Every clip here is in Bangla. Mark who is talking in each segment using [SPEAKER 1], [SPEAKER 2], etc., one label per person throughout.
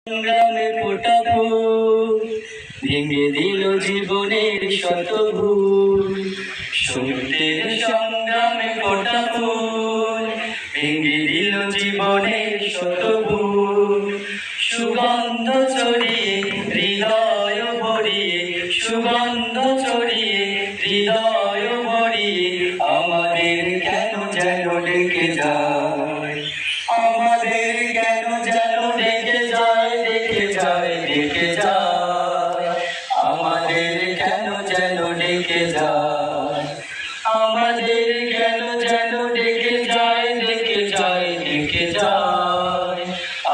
[SPEAKER 1] সংগ্রামে ফোটা ফুল ভেঙে দিল জীবনের শত ভুল। সত্যের সংগ্রামে ফোটা ফুল ভেঙে দিল জীবনের শত ভুল। সুগন্ধ ছড়িয়ে হৃদয় ভরিয়ে, সুগন্ধ ছড়িয়ে হৃদয় ভরিয়ে আমাদের কেন যেন ডেকে যায়, আমাদের কেন যেন ডেকে যায়, ডেকে যায়, ডেকে যায়, আমাদের কেন যেন ডেকে যায়, আমাদের কেন যেন ডেকে যায়, ডেকে যায়, ডেকে যায়,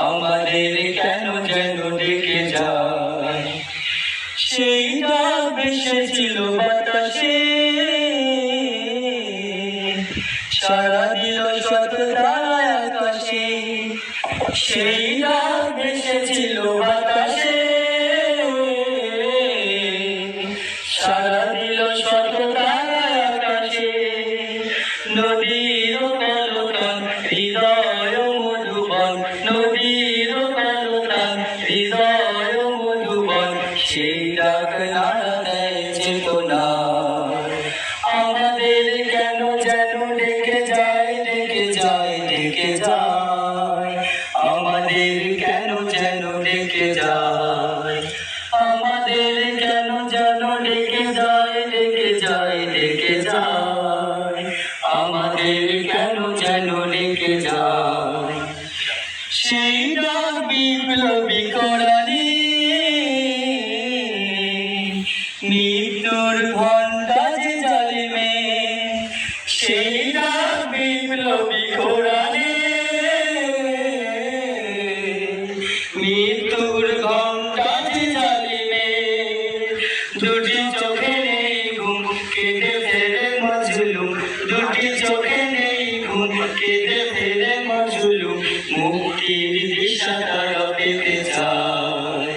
[SPEAKER 1] আমাদের কেন যেন ডেকে যায়। সেই ডাক ভেসেছিল বাতাসে, সাড়া দিল শত তারা আকাশে। সেই ডাক ভেসেছিল বাতাসে, সাড়া দিল শত তারা আকাশে। নদীর কলতান হৃদয় মধুবন, নদীর কলতান হৃদয় মধুবন। সেই ডাক নাড়া দেয় চেতনা, আমাদের কেন যেন ডেকে যায়, ডেকে যায়, ডেকে যায়, আমাদের কেন যেন ডেকে যায়, আমাদের কেন যেন ডেকে যায়, ডেকে যায়, ডেকে যায়, আমাদের কেন যেন ডেকে যায়। সেই ডাক বিপ্লবী কোরআনে, মৃত্যুর ঘণ্টা যে জালিমে। সেই ডাক বিপ্লবী কোরআনে, মৃত্যুর ঘণ্টা যে জালিমে। দুটি চোখে নেই ঘুম কেঁদে ফেরে মজলুম, দুটি চোখে নেই ঘুম কেঁদে ফেরে মজলুম। মুক্তির দিশা তারা পেতে চায়,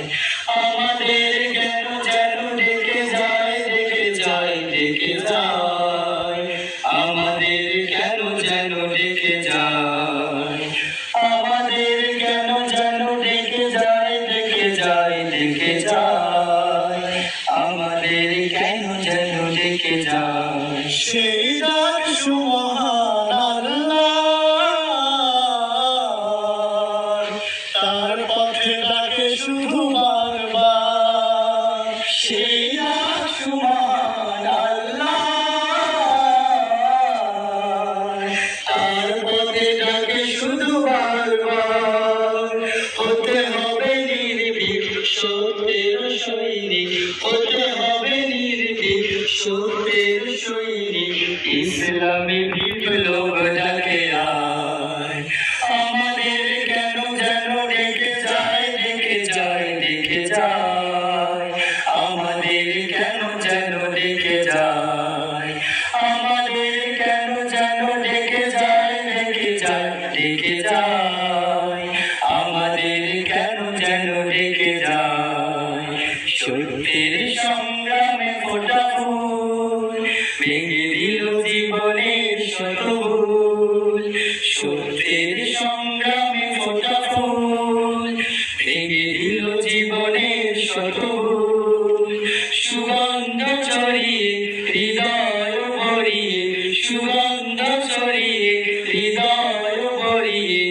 [SPEAKER 1] আমাদের কেন যেন ডেকে যায়, ডেকে যায়, ডেকে যায়, আমাদের কেন যেন ডেকে যায়, আমাদের কেন যেন ডেকে যায়, ডেকে যায়, ডেকে যায়, আমাদের কেন যেন ডেকে যায়।
[SPEAKER 2] সেই ডাক সুবহান আল্লাহ, তার পথে ডাকে শুধু বারবার।
[SPEAKER 1] সেই ডাক সুবহান আল্লাহ, তার পথে ডাকে শুধু বারবার। হতে হবে নির্ভীক সত্যের সৈনিক, হতে হবে নির্ভীক সত্যের সৈনিক। ইসলামী বিপ্লব ডাকে আয়, আমাদের কেন যেন ডেকে যায়, ডেকে যায়, ডেকে যায়, আমাদের কেন যেন ডেকে যায়, আমাদের কেন যেন ডেকে যায়, ডেকে যায়, ডেকে যায়, আমাদের কেন যেন ডেকে যায়। সত্যের সংগ্রামে ফোটা ফুল ভেঙে দিল জীবনের শত ভুল। সত্যের সংগ্রামে ফোটা ফুল ভেঙে দিল জীবনের শত ভুল। সুগন্ধ ছড়িয়ে হৃদয় ভরিয়ে, সুগন্ধ ছড়িয়ে হৃদয় ভরিয়ে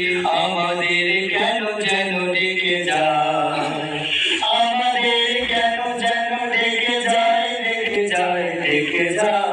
[SPEAKER 1] আমাদের কেন যেন ডেকে যায়, আমাদের কেন যেন ডেকে যায়, ডেকে যায়, ডেকে যায়।